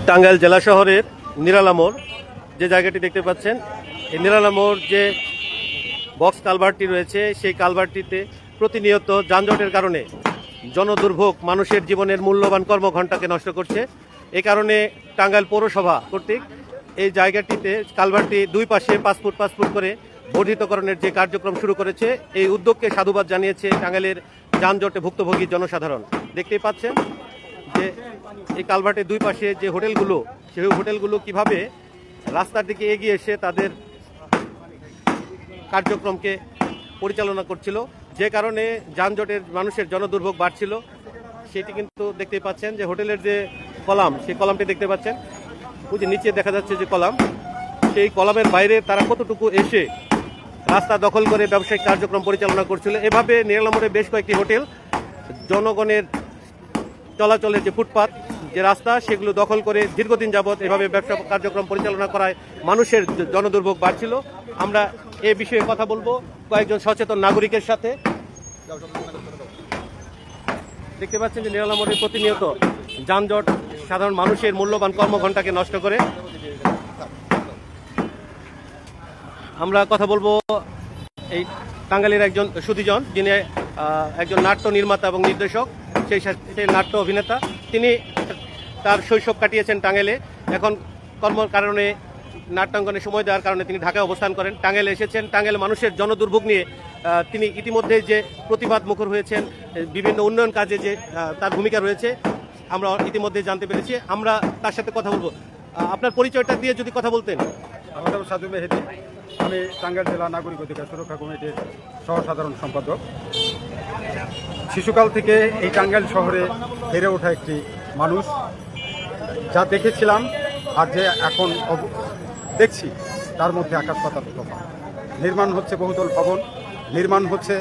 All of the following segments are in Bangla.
টাঙ্গাইল জেলা শহরের নিরালা মোড় যে জায়গাটি দেখতে পাচ্ছেন, এই নিরালা মোড় যে বক্স কালভার্টটি রয়েছে সেই কালভার্টটিতে প্রতিনিয়ত যানজটের কারণে জনদুর্ভোগ মানুষের জীবনের মূল্যবান কর্মঘণ্টাকে নষ্ট করছে। এই কারণে টাঙ্গাইল পৌরসভা কর্তৃক এই জায়গাটিতে কালভার্টটি দুই পাশে 5 ফুট 5 ফুট করে বর্ধিতকরণের যে কার্যক্রম শুরু করেছে, এই উদ্যোগকে সাধুবাদ জানিয়েছে টাঙ্গাইলের যানজটে ভুক্তভোগী জনসাধারণ। দেখতেই পাচ্ছেন যে এই কালভার্টের দুই পাশে যে হোটেলগুলো, সেই হোটেলগুলো কিভাবে রাস্তার দিকে এগিয়ে এসে তাদের কার্যক্রমকে পরিচালনা করছিল, যে কারণে যানজটের মানুষের জনদুর্ভোগ বাড়ছিল। সেটি কিন্তু দেখতেই পাচ্ছেন যে হোটেলের যে কলাম, সেই কলামটি দেখতে পাচ্ছেন, ওই যে নিচে দেখা যাচ্ছে যে কলাম, সেই কলামের বাইরে তারা কতটুকু এসে রাস্তা দখল করে ব্যবসায়িক কার্যক্রম পরিচালনা করছিল। এভাবে নিরালা মোড়ে বেশ কয়েকটি হোটেল জনগণের চলাচলের যে ফুটপাত, যে রাস্তা, সেগুলো দখল করে দীর্ঘদিন যাবৎ এভাবে ব্যবসা কার্যক্রম পরিচালনা করায় মানুষের জনদুর্ভোগ বাড়ছিল। আমরা এ বিষয়ে কথা বলবো কয়েকজন সচেতন নাগরিকের সাথে। দেখতে পাচ্ছেন যে নিরালা মোড়ে প্রতিনিয়ত যানজট সাধারণ মানুষের মূল্যবান কর্মঘণ্টাকে নষ্ট করে। আমরা কথা বলবো এই টাঙ্গাইলের একজন সুধীজন, যিনি একজন নাট্য নির্মাতা এবং নির্দেশক, সেই সাথে নাট্য অভিনেতা। তিনি তার শৈশব কাটিয়েছেন টাঙ্গাইলে, এখন কর্মর কারণে নাট্যাঙ্গনে সময় দেওয়ার কারণে তিনি ঢাকায় অবস্থান করেন। টাঙ্গাইলে এসেছেন, টাঙ্গাইল মানুষের জনদুর্ভোগ নিয়ে তিনি ইতিমধ্যে যে প্রতিবাদ মুখর হয়েছেন, বিভিন্ন উন্নয়ন কাজে যে তার ভূমিকা রয়েছে আমরা ইতিমধ্যে জানতে পেরেছি। আমরা তার সাথে কথা বলবো। আপনার পরিচয়টা দিয়ে যদি কথা বলতেন। আমার নাম সাজু মেহেদি, আমি টাঙ্গাইল জেলা নাগরিক অধিকার সুরক্ষা কমিটির সহসাধারণ সম্পাদক। শিশুকাল থেকে এই টাঙ্গাইল শহরে বেড়ে ওঠা একটি মানুষ, যা দেখেছিলাম আর যে এখন দেখছি তার মধ্যে আকাশ পাতাল তফাৎ। নির্মাণ হচ্ছে বহুতল ভবন, নির্মাণ হচ্ছে,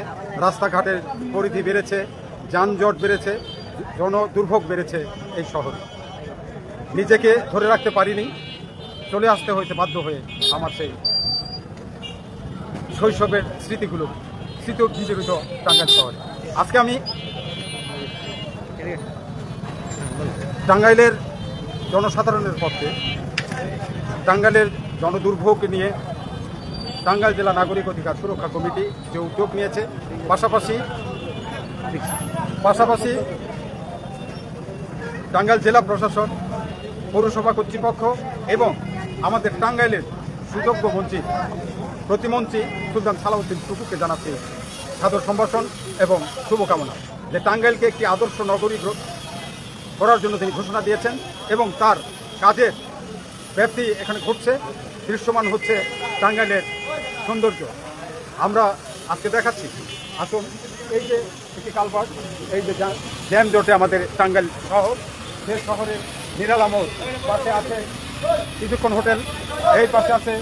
রাস্তাঘাটের পরিধি বেড়েছে, যানজট বেড়েছে, জনদুর্ভোগ বেড়েছে এই শহরে। নিজেকে ধরে রাখতে পারিনি, চলে আসতে হয়েছে বাধ্য হয়ে আমার সেই শৈশবের স্মৃতিগুলো বিজড়িত টাঙ্গাইল শহরে। আজকে আমি টাঙ্গাইলের জনসাধারণের পক্ষে টাঙ্গাইলের জনদুর্ভোগ নিয়ে টাঙ্গাইল জেলা নাগরিক অধিকার সুরক্ষা কমিটি যে উদ্যোগ নিয়েছে, পাশাপাশি টাঙ্গাইল জেলা প্রশাসন, পৌরসভা কর্তৃপক্ষ এবং আমাদের টাঙ্গাইলের সুযোগ্য মন্ত্রী, প্রতিমন্ত্রী সুলতান সালাউদ্দিন টুকুকে জানাচ্ছি সাদর সম্ভাষণ এবং শুভকামনা, যে টাঙ্গাইলকে একটি আদর্শ নগরী করার জন্য তিনি ঘোষণা দিয়েছেন এবং তার কাজের ব্যাপ্তি এখানে ঘটছে, দৃশ্যমান হচ্ছে টাঙ্গাইলের সৌন্দর্য। আমরা আজকে দেখাচ্ছি, আসুন। এই যে একটি কালভার্ট, এই যে জ্যাম জটে আমাদের টাঙ্গাইল শহর, যে শহরে নিরালা মোড়, পাশে আছে কিছুক্ষণ হোটেল, এই পাশে আছে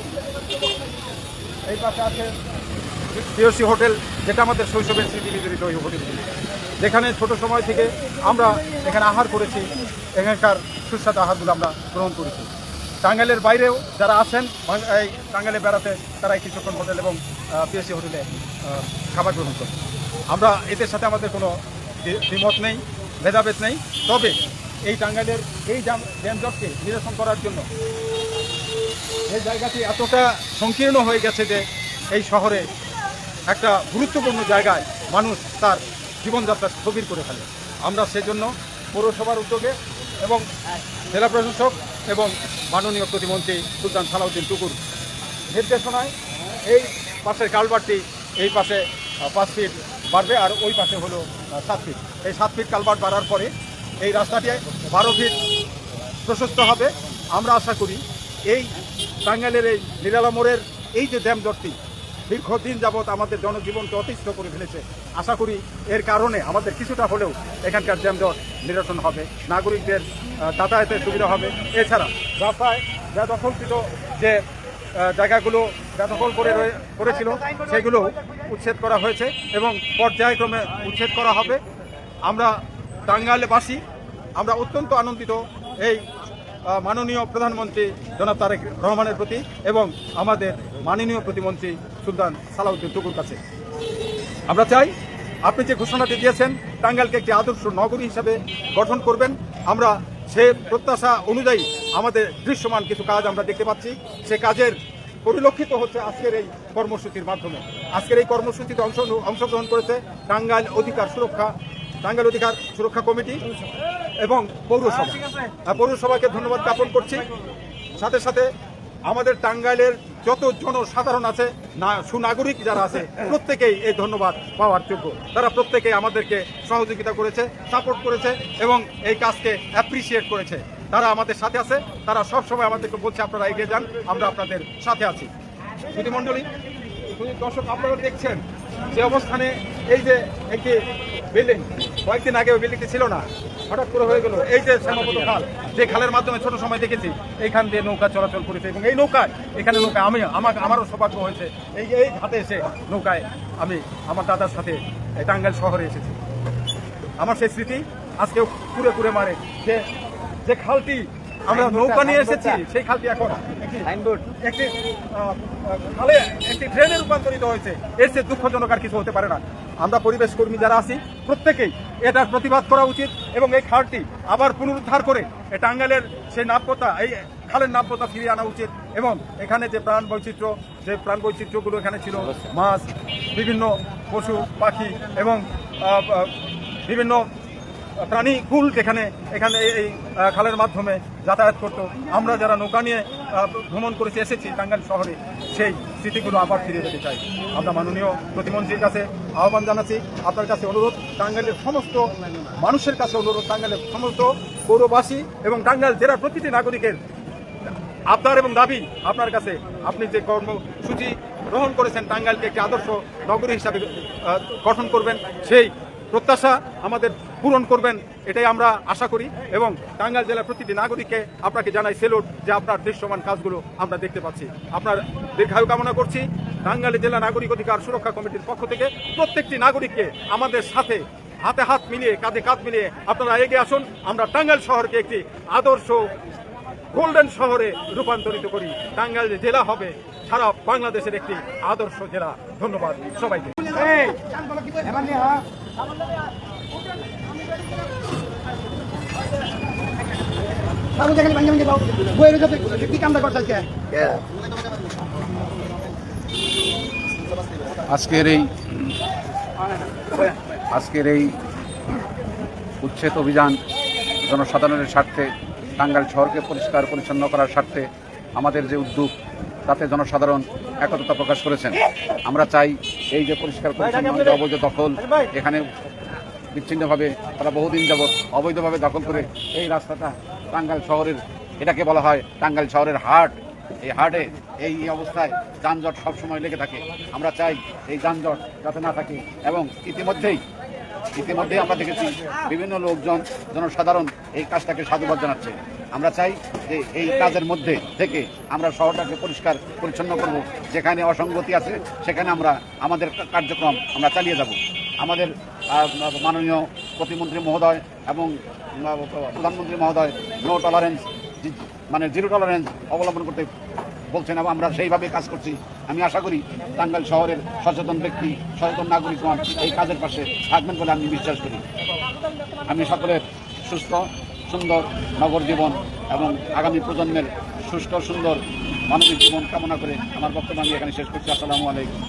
পিওসি হোটেল, যেটা আমাদের শৈশবের স্মৃতি বিজড়িত ওই হোটেলগুলি, যেখানে ছোট সময় থেকে আমরা এখানে আহার করেছি, এখানকার সুস্বাদু আহারগুলো আমরা গ্রহণ করেছি। টাঙ্গাইলের বাইরেও যারা আসেন এই টাঙ্গাইলে বেড়াতে, তারা এই কিছুক্ষণ হোটেল এবং পিওসি হোটেলে খাবার গ্রহণ করেন। আমরা এদের সাথে আমাদের কোনো দ্বিমত নেই, ভেদাভেদ নেই। তবে এই টাঙ্গাইলের এই যানজটকে নিরসন করার জন্য এই জায়গাটি এতটা সংকীর্ণ হয়ে গেছে যে এই শহরে একটা গুরুত্বপূর্ণ জায়গায় মানুষ তার জীবনযাত্রা স্থবির করে ফেলে। আমরা সেজন্য পৌরসভার উদ্যোগে এবং জেলা প্রশাসক এবং মাননীয় প্রতিমন্ত্রী সুলতান সালাউদ্দিন টুকুর নির্দেশনায় এই পাশের কালভার্টটি এই পাশে 5 ফিট বাড়বে, আর ওই পাশে হলো 7 ফিট। এই 7 ফিট কালভার্ট বাড়ার পরে এই রাস্তাটি 12 ফিট প্রশস্ত হবে। আমরা আশা করি এই টাঙ্গাইলের এই নিরালা মোড়ের এই যে জ্যামজটটি দীর্ঘদিন যাবৎ আমাদের জনজীবনকে অতিষ্ঠ করে ফেলেছে, আশা করি এর কারণে আমাদের কিছুটা হলেও এখানকার জ্যামজট নিরসন হবে, নাগরিকদের যাতায়াতের সুবিধা হবে। এছাড়া রাস্তায় বেদখলকৃত যে জায়গাগুলো বেদখল করেছিল সেগুলো উচ্ছেদ করা হয়েছে এবং পর্যায়ক্রমে উচ্ছেদ করা হবে। আমরা টাঙ্গাইলবাসী আমরা অত্যন্ত আনন্দিত এই মাননীয় প্রধানমন্ত্রী জনাব তারেক রহমানের প্রতি এবং আমাদের মাননীয় প্রতিমন্ত্রী সুলতান সালাউদ্দিন টুকুর কাছে। আমরা চাই আপনি যে ঘোষণাটি দিয়েছেন টাঙ্গাইলকে একটি আদর্শ নগরী হিসাবে গঠন করবেন, আমরা সে প্রত্যাশা অনুযায়ী আমাদের দৃশ্যমান কিছু কাজ আমরা দেখতে পাচ্ছি। সে কাজের পরিলক্ষিত হচ্ছে আজকের এই কর্মসূচির মাধ্যমে। আজকের এই কর্মসূচিতে অংশগ্রহণ করেছে টাঙ্গাইল অধিকার সুরক্ষা কমিটি এবং পৌরসভাকে ধন্যবাদ জ্ঞাপন করছি। সাথে সাথে আমাদের টাঙ্গাইলের যত জনসাধারণ আছে, সুনাগরিক যারা আছে, প্রত্যেকেই এই ধন্যবাদ পাওয়ার যোগ্য। তারা প্রত্যেকেই আমাদেরকে সহযোগিতা করেছে, সাপোর্ট করেছে এবং এই কাজকে অ্যাপ্রিসিয়েট করেছে। তারা আমাদের সাথে আছে, তারা সবসময় আমাদেরকে বলছে আপনারা এগিয়ে যান, আমরা আপনাদের সাথে আছি। সুধীমণ্ডলী, দর্শক, আপনারা দেখছেন যে অবস্থানে এই যে একটি বিল্ডিং, কয়েকদিন আগে ওই বিল্ডিংটি ছিল না, হঠাৎ করে হয়ে গেল। এই যে শ্যামাপদ খাল, যে খালের মাধ্যমে ছোট সময় দেখেছি এইখান দিয়ে নৌকা চলাচল করেছে এবং এই নৌকায় আমারও সৌভাগ্য হয়েছে এই ঘাটে এসে নৌকায় আমি আমার দাদার সাথে টাঙ্গাইল শহরে এসেছি। আমার সেই স্মৃতি আজকেও কুড়ে কুড়ে মারে যে খালটি আমরা নৌকা নিয়ে এসেছি, সেই খালটি এখন একটি খালে একটি ট্রেনে রূপান্তরিত হয়েছে। এর চেয়ে দুঃখজনক আর কিছু হতে পারে না। আমরা পরিবেশ কর্মী যারা আছি প্রত্যেকেই এটার প্রতিবাদ করা উচিত এবং এই খালটি আবার পুনরুদ্ধার করে টাঙ্গাইলের সেই নাব্যতা, এই খালের নাব্যতা ফিরিয়ে আনা উচিত এবং এখানে যে প্রাণ বৈচিত্র্যগুলো এখানে ছিল, মাছ, বিভিন্ন পশু পাখি এবং বিভিন্ন প্রাণী কুল এখানে এই খালের মাধ্যমে যাতায়াত করতো। আমরা যারা নৌকা নিয়ে ভ্রমণ করেছি, এসেছি টাঙ্গাইল শহরে, সেই স্মৃতিগুলো আবার ফিরে যেতে চাই। আমরা মাননীয় প্রতিমন্ত্রীর কাছে আহ্বান জানাচ্ছি, আপনার কাছে অনুরোধ, টাঙ্গাইলের সমস্ত মানুষের কাছে অনুরোধ, টাঙ্গাইলের সমস্ত পৌরবাসী এবং টাঙ্গাইল জেলার প্রতিটি নাগরিকের আবদার এবং দাবি আপনার কাছে। আপনি যে কর্মসূচি গ্রহণ করেছেন, টাঙ্গাইলকে একটি আদর্শ নগরী হিসাবে গঠন করবেন, সেই প্রত্যাশা আমাদের পূরণ করবেন, এটাই আমরা আশা করি। এবং টাঙ্গাইল জেলার প্রতিটি নাগরিককে আপনাকে জানাই সেলুট যে আপনার দৃশ্যমান কাজগুলো আমরা দেখতে পাচ্ছি। আপনার দীর্ঘায়ু কামনা করছি। টাঙ্গাইল জেলা নাগরিক অধিকার সুরক্ষা কমিটির পক্ষ থেকে প্রত্যেকটি নাগরিককে আমাদের সাথে হাতে হাত মিলিয়ে, কাঁধে কাঁধ মিলিয়ে আপনারা এগিয়ে আসুন। আমরা টাঙ্গাইল শহরকে একটি আদর্শ গোল্ডেন শহরে রূপান্তরিত করি। টাঙ্গাইল জেলা হবে সারা বাংলাদেশের একটি আদর্শ জেলা। ধন্যবাদ সবাইকে। আজকের এই উচ্ছেদ অভিযান জনসাধারণের স্বার্থে, টাঙ্গাইল শহরকে পরিষ্কার পরিচ্ছন্ন করার স্বার্থে আমাদের যে উদ্যোগ, তাতে জনসাধারণ একতা প্রকাশ করেছেন। আমরা চাই এই যে পরিষ্কার পরিচ্ছন্ন অবৈধ দখল, এখানে বিচ্ছিন্নভাবে তারা বহুদিন যাবৎ অবৈধভাবে দখল করে এই রাস্তাটা টাঙ্গাইল শহরের, এটাকে বলা হয় টাঙ্গাইল শহরের হাট। এই হাটে এই অবস্থায় যানজট সবসময় লেগে থাকে। আমরা চাই এই যানজট যাতে না থাকে এবং ইতিমধ্যেই আমরা দেখেছি বিভিন্ন লোকজন, জনসাধারণ এই কাজটাকে সাধুবাদ জানাচ্ছে। আমরা চাই যে এই কাজের মধ্যে থেকে আমরা শহরটাকে পরিষ্কার পরিচ্ছন্ন করব। যেখানে অসঙ্গতি আছে সেখানে আমরা আমাদের কার্যক্রম আমরা চালিয়ে যাব। আমাদের মাননীয় প্রতিমন্ত্রী মহোদয় এবং প্রধানমন্ত্রী মহোদয় নো টলারেন্স, মানে জিরো টলারেন্স অবলম্বন করতে বলছেন এবং আমরা সেইভাবে কাজ করছি। আমি আশা করি টাঙ্গাইল শহরের সচেতন ব্যক্তি, সচেতন নাগরিকগণ এই কাজের পাশে থাকবেন বলে আমি বিশ্বাস করি। আমি সকলের সুস্থ সুন্দর নগর জীবন এবং আগামী প্রজন্মের সুস্থ সুন্দর মানবিক জীবন কামনা করে আমার বক্তব্য আমি এখানে শেষ করছি। আসসালামু আলাইকুম।